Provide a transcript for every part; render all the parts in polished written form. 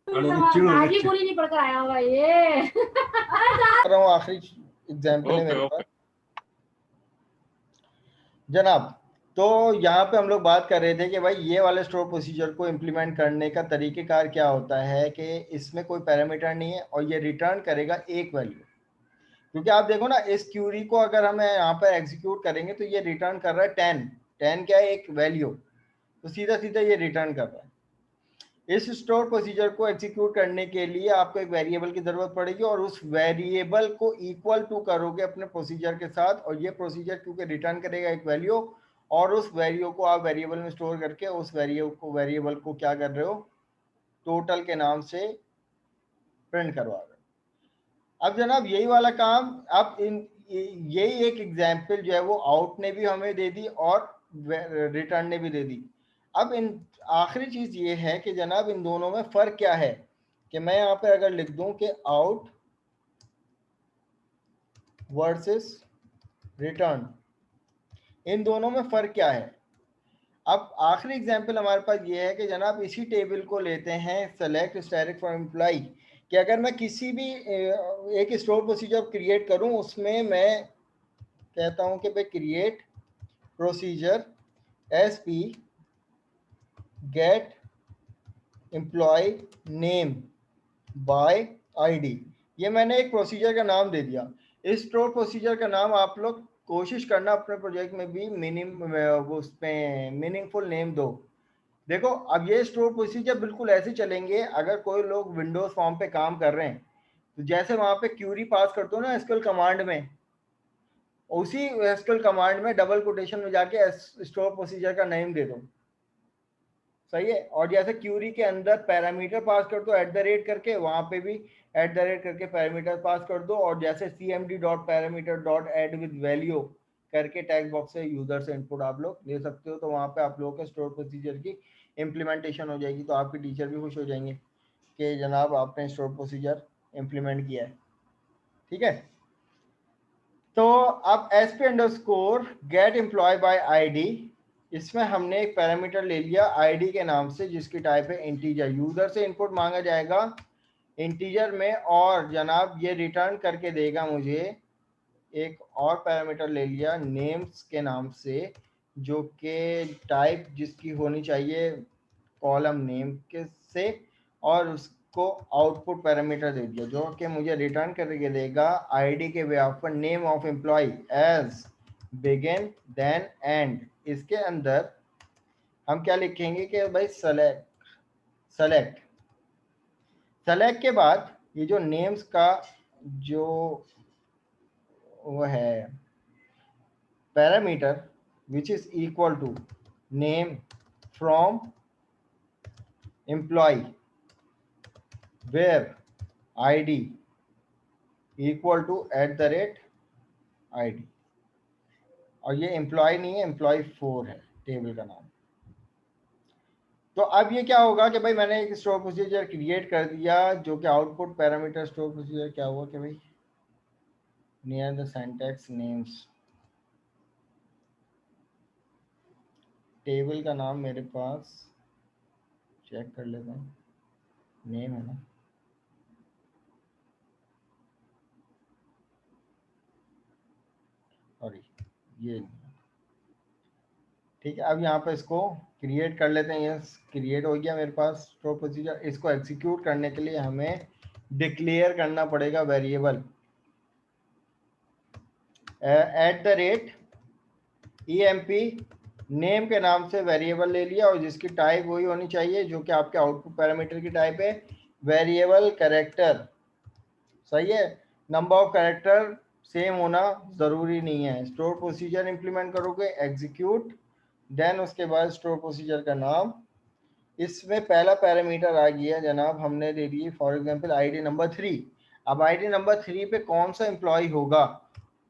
आज ही गोली नहीं पढ़कर आया होगा ये। कर रहा हूँ, आखिरी एग्जाम्पल है मेरे पास जनाब। तो यहाँ पे हम लोग बात कर रहे थे कि भाई ये वाले स्टोर प्रोसीजर को इम्प्लीमेंट करने का तरीक़ेकार क्या होता है कि इसमें कोई पैरामीटर नहीं है और ये रिटर्न करेगा एक वैल्यू। क्योंकि आप देखो ना, इस क्यूरी को अगर हम यहाँ पर एग्जीक्यूट करेंगे तो ये रिटर्न कर रहा है 10। 10 क्या है? एक वैल्यू। तो सीधा सीधा ये रिटर्न कर रहा है। इस स्टोर प्रोसीजर को एग्जीक्यूट करने के लिए आपको एक वेरिएबल की जरूरत पड़ेगी और उस वेरिएबल को इक्वल टू करोगे अपने प्रोसीजर के साथ, और ये प्रोसीजर क्योंकि रिटर्न करेगा एक वैल्यू, और उस वैल्यू को आप वेरिएबल में स्टोर करके उस वेरिएबल को क्या कर रहे हो? टोटल के नाम से प्रिंट करवा रहे हो। अब जनाब यही वाला काम अब यही एक एग्जाम्पल जो है वो आउट ने भी हमें दे दी और रिटर्न ने भी दे दी। अब इन आखिरी चीज ये है कि जनाब इन दोनों में फर्क क्या है, कि मैं यहाँ पे अगर लिख दूं कि आउट वर्सेस रिटर्न, इन दोनों में फर्क क्या है। अब आखिरी एग्जाम्पल हमारे पास ये है कि जनाब इसी टेबल को लेते हैं सेलेक्ट स्टैटिक फॉर एम्प्लॉय, कि अगर मैं किसी भी एक स्टोर प्रोसीजर क्रिएट करूं, उसमें मैं कहता हूं कि भाई create procedure SP get employ name by ID, ये मैंने एक प्रोसीजर का नाम दे दिया। इस स्टोर प्रोसीजर का नाम आप लोग कोशिश करना अपने प्रोजेक्ट में भी उसमें मीनिंगफुल नेम दो। देखो अब ये स्टोर प्रोसीजर बिल्कुल ऐसे चलेंगे अगर कोई लोग विंडोज फॉर्म पे काम कर रहे हैं, तो जैसे वहां पे क्यूरी पास करते हो ना एसक्यूएल कमांड में, उसी एसक्यूएल कमांड में डबल कोटेशन में जाके स्टोर प्रोसीजर का नेम दे दो। सही है। और जैसे क्यूरी के अंदर पैरामीटर पास कर दो @ करके, वहां पे भी @ करके पैरामीटर पास कर दो, और जैसे cmd.parameter.add with value करके टैग बॉक्स से यूजर से इनपुट आप लोग ले सकते हो। तो वहां पे आप लोगों के स्टोर प्रोसीजर की इम्प्लीमेंटेशन हो जाएगी। तो आपके टीचर भी खुश हो जाएंगे कि जनाब आपने स्टोर प्रोसीजर इम्प्लीमेंट किया है। ठीक है। तो अब sp_get_employee_by_id, इसमें हमने एक पैरामीटर ले लिया आईडी के नाम से जिसकी टाइप है इंटीजर। यूजर से इनपुट मांगा जाएगा इंटीजर में, और जनाब ये रिटर्न करके देगा मुझे एक और पैरामीटर ले लिया नेम्स के नाम से, जो कि टाइप जिसकी होनी चाहिए कॉलम नेम के से, और उसको आउटपुट पैरामीटर दे दिया जो कि मुझे रिटर्न करके देगा आईडी के व्याप पर name of employ as begin then end. इसके अंदर हम क्या लिखेंगे कि भाई सेलेक्ट के बाद ये जो नेम्स का जो वो है parameter which is equal to name from employ where id equal to @id, और ये एम्प्लॉय नहीं है, एम्प्लॉय 4 है टेबल का नाम। तो अब ये क्या होगा कि भाई मैंने एक स्टोर प्रोसीजर क्रिएट कर दिया जो कि आउटपुट पैरामीटर स्टोर प्रोसीजर क्या हुआ कि भाई near the syntax names, table का नाम मेरे पास चेक कर लेते हैं, नेम है ना, सॉरी ये ठीक है। अब यहाँ पे इसको क्रिएट कर लेते हैं। ये क्रिएट हो गया मेरे पास स्टोर प्रोसीजर। इसको एग्जीक्यूट करने के लिए हमें डिक्लेयर करना पड़ेगा वेरिएबल @emp नेम के नाम से वेरिएबल ले लिया, और जिसकी टाइप वही होनी चाहिए जो कि आपके आउटपुट पैरामीटर की टाइप है वेरिएबल कैरेक्टर। सही है। नंबर ऑफ कैरेक्टर सेम होना जरूरी नहीं है। स्टोर प्रोसीजर इंप्लीमेंट करोगे एग्जीक्यूट, देन उसके बाद स्टोर प्रोसीजर का नाम। इसमें पहला पैरामीटर आ गया जनाब, हमने दे दी फॉर एग्जांपल आईडी नंबर 3। अब आईडी नंबर 3 पे कौन सा एम्प्लॉय होगा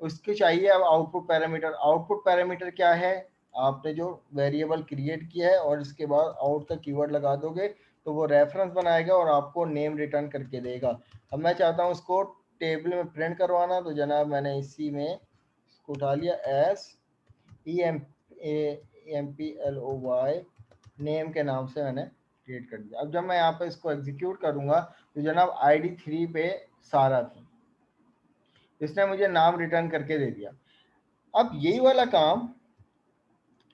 उसके चाहिए अब आउटपुट पैरामीटर। आउटपुट पैरामीटर क्या है? आपने जो वेरिएबल क्रिएट किया है और इसके बाद आउट का कीवर्ड लगा दोगे तो वो रेफरेंस बनाएगा और आपको नेम रिटर्न करके देगा। अब मैं चाहता हूँ उसको टेबल में प्रिंट करवाना, तो जनाब मैंने इसी में इसको उठा लिया EMPLOY नेम के नाम से मैंने क्रिएट कर दिया। अब जब मैं यहाँ पे इसको एग्जीक्यूट करूंगा तो जनाब ID3 पे सारा थी, इसने मुझे नाम रिटर्न करके दे दिया। अब यही वाला काम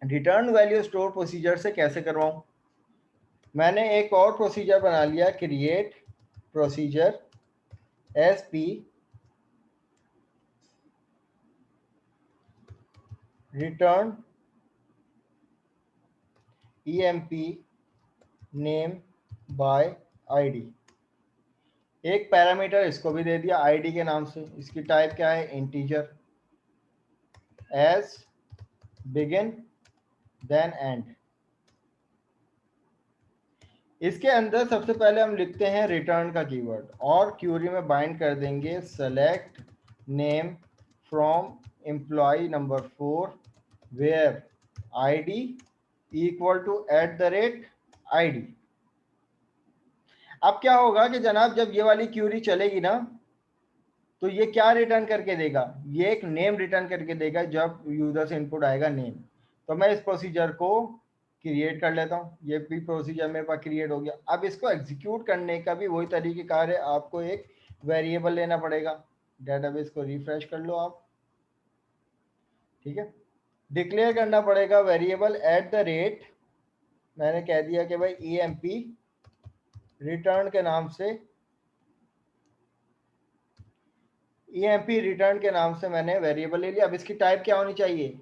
रिटर्न वैल्यू स्टोर प्रोसीजर से कैसे करवाऊं? मैंने एक और प्रोसीजर बना लिया, create procedure SP return EMP name by ID। एक पैरामीटर इसको भी दे दिया ID के नाम से, इसकी टाइप क्या है, integer, as begin then end. इसके अंदर सबसे पहले हम लिखते हैं रिटर्न का कीवर्ड और क्यूरी में बाइंड कर देंगे select name from employ number 4 where ID equal to @ID। अब क्या होगा कि जनाब जब ये वाली क्यूरी चलेगी ना तो ये क्या रिटर्न करके देगा, ये एक नेम रिटर्न करके देगा जब यूजर से इनपुट आएगा नेम। तो मैं इस प्रोसीजर को क्रिएट कर लेता हूँ, ये भी प्रोसीजर मेरे पास क्रिएट हो गया। अब इसको एग्जीक्यूट करने का भी वही तरीक़ेकार है, आपको एक वेरिएबल लेना पड़ेगा। डेटाबेस को रिफ्रेश कर लो आप, ठीक है। डिक्लेयर करना पड़ेगा वेरिएबल @ मैंने कह दिया कि भाई EMP रिटर्न के नाम से, EMP रिटर्न के नाम से मैंने वेरिएबल ले लिया। अब इसकी टाइप क्या होनी चाहिए,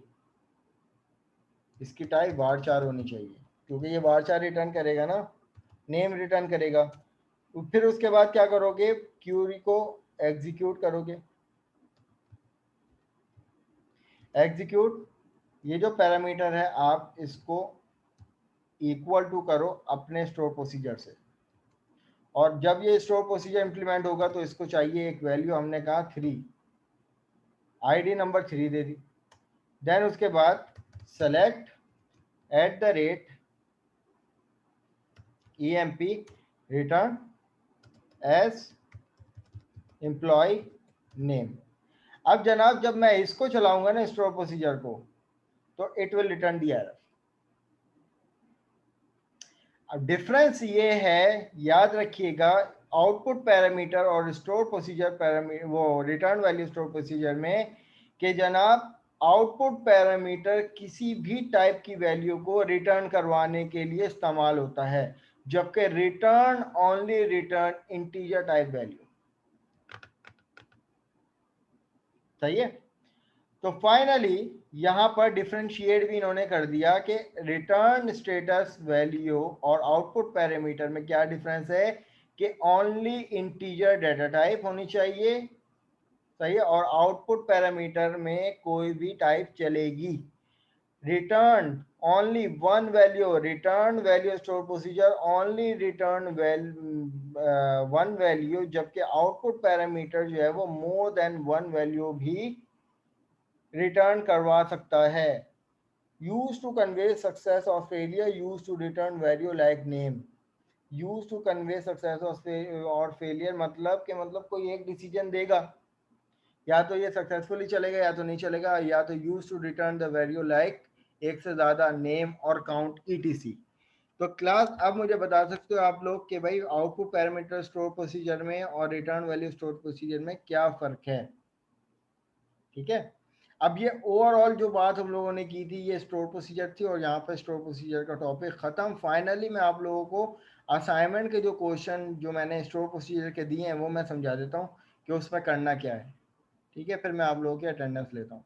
इसकी टाइप varchar होनी चाहिए, क्योंकि ये varchar रिटर्न करेगा ना, नेम रिटर्न करेगा। तो फिर उसके बाद क्या करोगे, क्यूरी को एग्जीक्यूट करोगे। एग्जीक्यूट, ये जो पैरामीटर है आप इसको इक्वल टू करो अपने स्टोर प्रोसीजर से, और जब ये स्टोर प्रोसीजर इंप्लीमेंट होगा तो इसको चाहिए एक वैल्यू, हमने कहा 3, ID नंबर 3 दे दी। देन उसके बाद select @EMP return as employ name. अब जनाब जब मैं इसको चलाऊंगा ना स्टोर प्रोसीजर को, तो it will return the error. अब डिफरेंस ये है, याद रखिएगा, आउटपुट पैरामीटर और स्टोर प्रोसीजर पैरामीटर, वो रिटर्न वैल्यू स्टोर प्रोसीजर में, कि जनाब आउटपुट पैरामीटर किसी भी टाइप की वैल्यू को रिटर्न करवाने के लिए इस्तेमाल होता है, जबकि return only return integer type value. सही है। तो फाइनली यहाँ पर डिफरेंशिएट भी इन्होंने कर दिया कि रिटर्न स्टेटस वैल्यू और आउटपुट पैरामीटर में क्या डिफरेंस है, कि ओनली इंटीजर डेटा टाइप होनी चाहिए, सही है, और आउटपुट पैरामीटर में कोई भी टाइप चलेगी। Return only one value, return value store procedure only return one value, जबकि आउटपुट पैरामीटर जो है वो मोर देन वन वैल्यू भी रिटर्न करवा सकता है। यूज टू कन्वे सक्सेस और failure, use to return value like name. Use to convey success और फेलियर मतलब कि मतलब कोई एक डिसीजन देगा, या तो ये सक्सेसफुली चलेगा या तो नहीं चलेगा, या तो use to return the value like एक से ज़्यादा नेम और काउंट ETC। तो क्लास अब मुझे बता सकते हो आप लोग कि भाई आउटपुट पैरामीटर स्टोर प्रोसीजर में और रिटर्न वैल्यू स्टोर प्रोसीजर में क्या फ़र्क है, ठीक है। अब ये ओवरऑल जो बात हम लोगों ने की थी ये स्टोर प्रोसीजर थी, और यहाँ पर स्टोर प्रोसीजर का टॉपिक ख़त्म। फाइनली मैं आप लोगों को असाइनमेंट के जो क्वेश्चन जो मैंने स्टोर प्रोसीजर के दिए हैं वो मैं समझा देता हूँ कि उसमें करना क्या है, ठीक है। फिर मैं आप लोगों की अटेंडेंस लेता हूँ।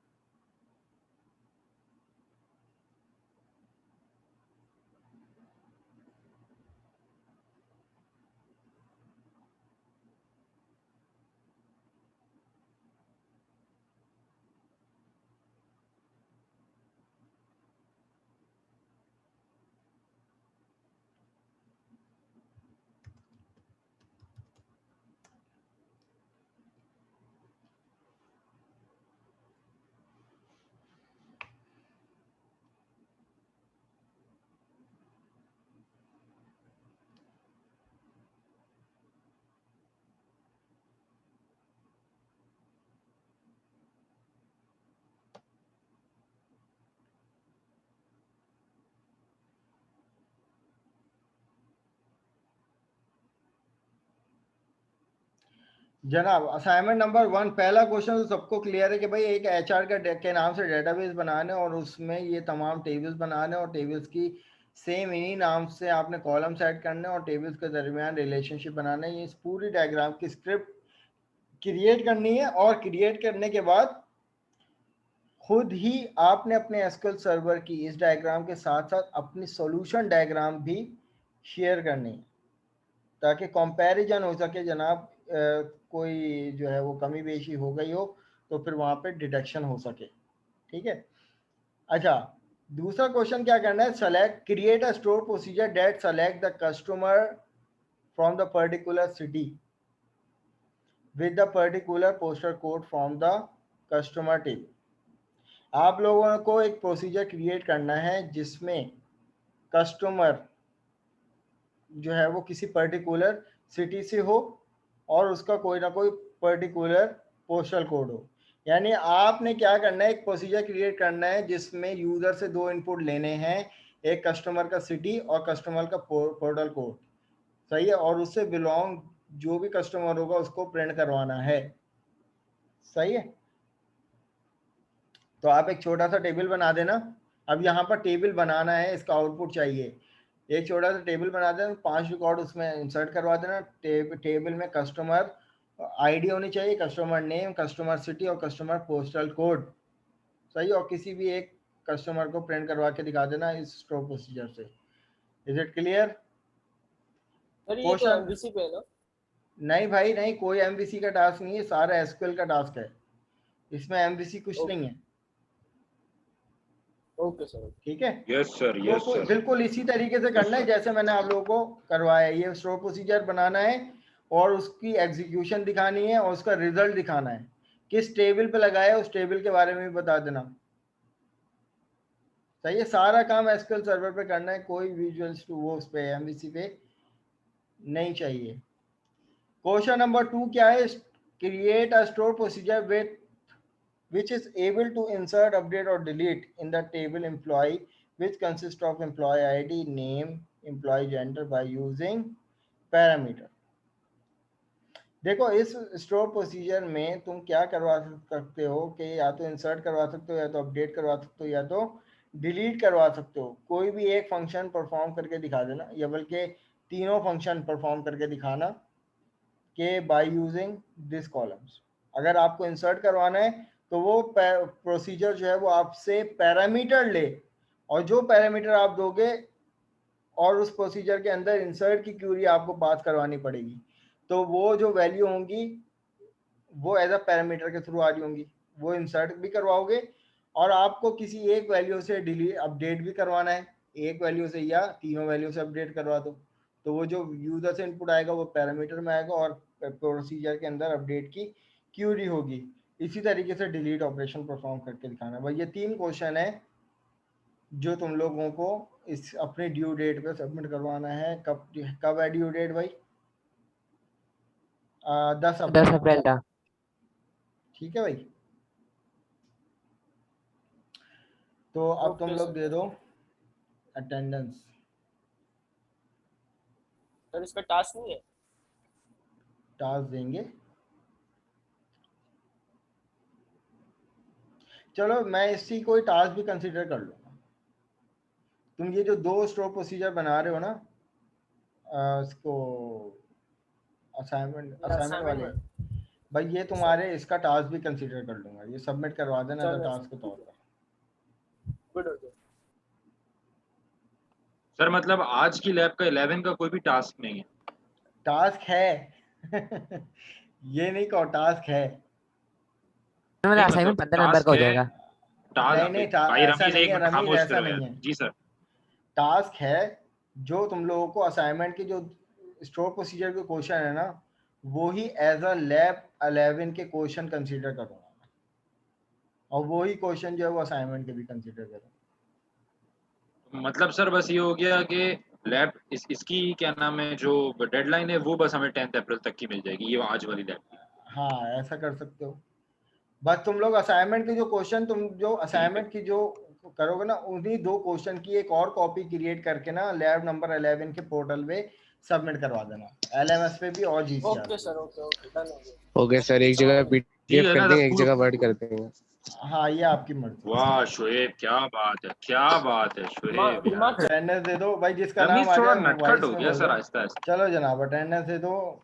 जनाब असाइनमेंट नंबर 1 पहला क्वेश्चन तो सबको क्लियर है कि भाई एक एचआर के नाम से डेटाबेस बनाने और उसमें ये तमाम टेबल्स बनाने और टेबल्स की सेम इन्हीं नाम से आपने कॉलम सेट करने और टेबल्स के दरमियान रिलेशनशिप बनाना है। ये इस पूरी डायग्राम की स्क्रिप्ट क्रिएट करनी है और क्रिएट करने के बाद खुद ही आपने अपने एसक्यूएल सर्वर की इस डायग्राम के साथ साथ अपनी सॉल्यूशन डायग्राम भी शेयर करनी है ताकि कंपैरिजन हो सके जनाब। कोई जो है वो कमी बेशी हो गई हो तो फिर वहां पे डिटेक्शन हो सके। ठीक है। अच्छा, दूसरा क्वेश्चन क्या करना है, select create a store procedure that select the customer from the particular city with the particular postal code from the customer table. आप लोगों को एक प्रोसीजर क्रिएट करना है जिसमें कस्टमर जो है वो किसी पर्टिकुलर सिटी से हो और उसका कोई ना कोई पर्टिकुलर पोस्टल कोड हो। यानी आपने क्या करना है, एक प्रोसीजर क्रिएट करना है जिसमें यूजर से दो इनपुट लेने हैं, एक कस्टमर का सिटी और कस्टमर का पोर्टल कोड। सही है। और उससे बिलोंग जो भी कस्टमर होगा उसको प्रिंट करवाना है। सही है। तो आप एक छोटा सा टेबल बना देना। अब यहाँ पर टेबल बनाना है, इसका आउटपुट चाहिए। एक छोटा सा टेबल बना देना, 5 रिकॉर्ड उसमें इंसर्ट करवा देना। टेबल में कस्टमर आईडी होनी चाहिए, कस्टमर नेम, कस्टमर सिटी और कस्टमर पोस्टल कोड। सही। और किसी भी एक कस्टमर को प्रिंट करवा के दिखा देना इस स्टोर प्रोसीजर से। Is it clear? सर ये तो क्वेश्चन एमवीसी पे है ना? नहीं भाई नहीं, कोई एमवीसी का टास्क नहीं है, सारा एसक्यूएल का टास्क है। इसमें एमवीसी कुछ नहीं है। Okay sir. ठीक है। यस सर, तो यस सर। बिल्कुल इसी तरीके से करना है जैसे मैंने आप लोगों को करवाया है। ये स्टोर प्रोसीजर बनाना है और उसकी एग्जीक्यूशन दिखानी है और उसका रिजल्ट दिखाना है। किस टेबल पे लगाया उस टेबल के बारे में भी बता देना। सही है। सारा काम एसक्यूएल सर्वर पे करना है, कोई विजुअल्स टू वो उस पे एमवीसी पे नहीं चाहिए। क्वेश्चन नंबर 2 क्या है, create a store procedure with which is able to insert, update or delete in the table employee which consists of employee ID, name, employee gender by using parameter। देखो इस store procedure में तुम क्या करवा सकते हो कि या तो इंसर्ट करवा सकते हो, या तो अपडेट करवा सकते हो, या तो डिलीट करवा सकते हो। कोई भी एक फंक्शन परफॉर्म करके दिखा देना, या बल्कि तीनों फंक्शन परफॉर्म करके दिखाना कि बाय यूजिंग दिस कॉलम्स। अगर आपको इंसर्ट करवाना है तो वो प्रोसीजर जो है वो आपसे पैरामीटर ले, और जो पैरामीटर आप दोगे और उस प्रोसीजर के अंदर इंसर्ट की क्यूरी आपको पास करवानी पड़ेगी, तो वो जो वैल्यू होंगी वो एज अ पैरामीटर के थ्रू आ रही होंगी, वो इंसर्ट भी करवाओगे। और आपको किसी एक वैल्यू से डिलीट अपडेट भी करवाना है, एक वैल्यू से या तीनों वैल्यू से अपडेट करवा दो, तो वो जो यूजर से इनपुट आएगा वो पैरामीटर में आएगा और प्रोसीजर के अंदर अपडेट की क्यूरी होगी। इसी तरीके से डिलीट ऑपरेशन परफॉर्म करके दिखाना। भाई ये 3 क्वेश्चन है जो तुम लोगों को इस अपने ड्यू डेट पे सबमिट करवाना है। कब है ड्यू डेट भाई? 10 अप्रैल। 10 अप्रैल था। ठीक है भाई। तो अब तुम लोग दे दो अटेंडेंस। सर इसका टास्क नहीं है? टास्क देंगे। चलो मैं इसी कोई टास्क भी कंसीडर कर लूँगा। तुम ये जो 2 स्टोर प्रोसीजर बना रहे हो ना, इसको असाइनमेंट वाले, भाई ये तुम्हारे इसका टास्क भी कंसीडर कर लूँगा। ये सबमिट करवा देना तो टास्क के तौर पर। गुड हो गया सर मतलब आज की लैब का 11 का कोई भी टास्क नहीं है? टास्क है ये नहीं कहो, टास्क है। मेरा नहीं असाइनमेंट मतलब 15 नंबर का हो टास्क है। जाएगा। नहीं भाई ऐसा रमीज नहीं एक है मिनट रमीज, खामोश ऐसा करो नहीं यार। है। जी सर। टास्क है जो तुम लोगों को असाइनमेंट की जो स्टोर प्रोसीजर के क्वेश्चन है ना, वो ही एज अ लैब 11 के क्वेश्चन कंसीडर करूँगा, और वही क्वेश्चन जो है वो असाइनमेंट के भी कंसीडर करूँगा। मतलब सर बस ये हो गया कि लैब इसकी क्या नाम है, जो डेडलाइन है वो बस हमें 10 अप्रैल तक की मिल जाएगी, ये आज वाली लैब की। हाँ ऐसा कर सकते हो। बस तुम लोग असाइनमेंट के जो क्वेश्चन तुम जो असाइनमेंट की जो करोगे ना, उन्हीं 2 क्वेश्चन की एक और कॉपी क्रिएट करके ना लैब नंबर 11 के पोर्टल पे सबमिट करवा देना LMS पे भी और GCR ओके पे। सर, ओके ओके, डन हो गया। ओके सर, एक जगह ठीक PDF है कर ना, देंगे, एक पूरा- जगह वर्ड कर देंगे। हाँ ये आपकी मर्जी। वाह शोएब, क्या बात है, क्या बात है शोएब यार। दिमाग चल- अटेंडेंस दे दो भाई, जिसका नाम रमीज आ थोड़ा जाए नटखट वॉइस हो में गया बोल सर दो। आहिस्ता आहिस्ता। चलो जनाब अटेंडेंस दे दो।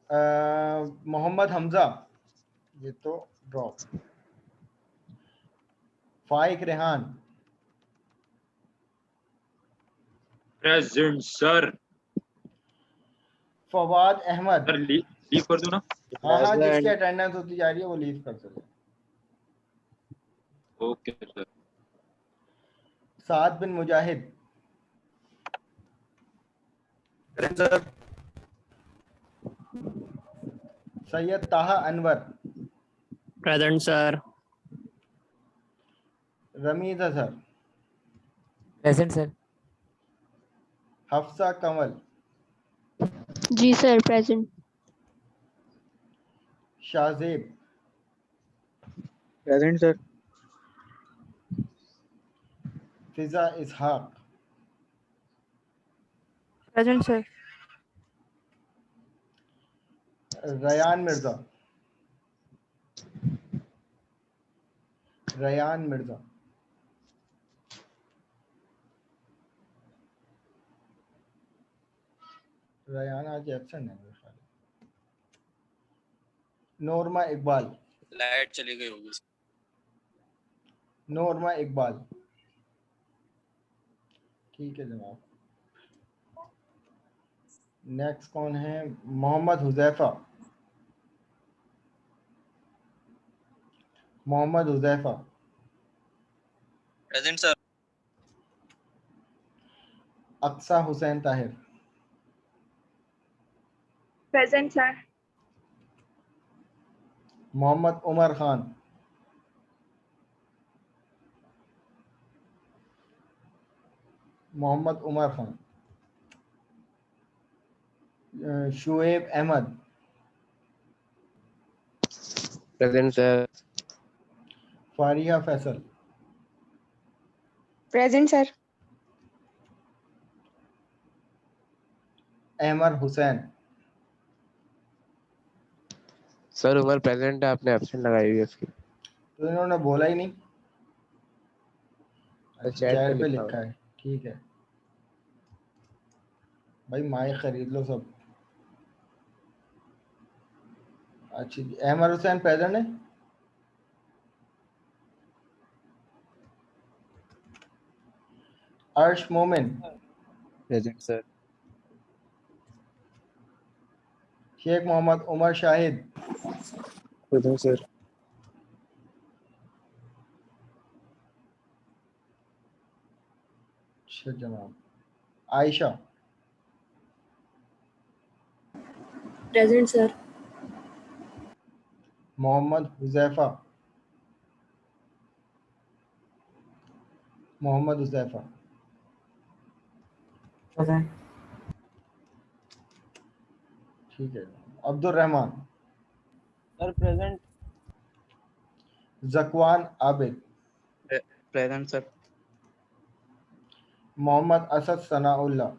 मोहम्मद हमजा, ये तो drop. Faiq Rehan, present sir. Fawad Ahmed, sir leave कर दूं ना? हाँ हाँ जिसकी Present. अटेंडेंस होती जा रही है वो लीव कर सकते। Okay sir. Saad bin Mujahid, Syed Taha Anwar, present sir. Rameez Azhar, present sir. Hafsa Kanwal, जी sir, present. Shahzeb, present sir. Fiza Ishaq, present sir. Ryan Mirza, Ryan Mirza, Ryan आज एब्सेंट है मेरे ख्याल में। नोरमा इकबाल, लाइट चली गई होगी। नोरमा इकबाल, ठीक है जनाब। नेक्स्ट कौन है? Mohammad Huzaifa, Mohammad Huzaifa, present sir. Aqsa Hussain Tahir, present sir. Mohammad Umar Khan, Mohammad Umar Khan, Shoaib Ahmed, present sir. Faria Faisal, present sir. Ahmed Hussain, sir Umar present है, आपने एब्सेंट लगाई हुई है उसकी। तो इन्होंने बोला ही नहीं। तो अच्छा चैट पे चैट पे लिखा लिखा हुआ। है, ठीक है भाई माइक खरीद लो सब। अच्छी जी, अहमद हुसैन प्रेजेंट है। Arsh Momin, present sir. Sheikh Mohammad Umar Shahid, present sir. अच्छा जनाब। Ayesha, present sir. Mohammad Huzaifa, Mohammad Huzaifa, present. ठीक है। Abdul Rahman, sir present. Zakwan Abid, present sir. Mohammad Asad Sanaullah,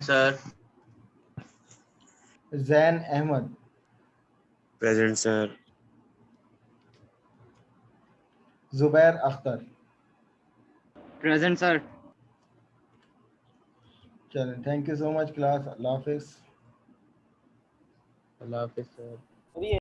sir. Zain Ahmed, present sir. Zubair Akhtar. Present sir. चलें, thank you so much class, अल्लाह हाफिज़। अल्लाह हाफिज़ सर। अभी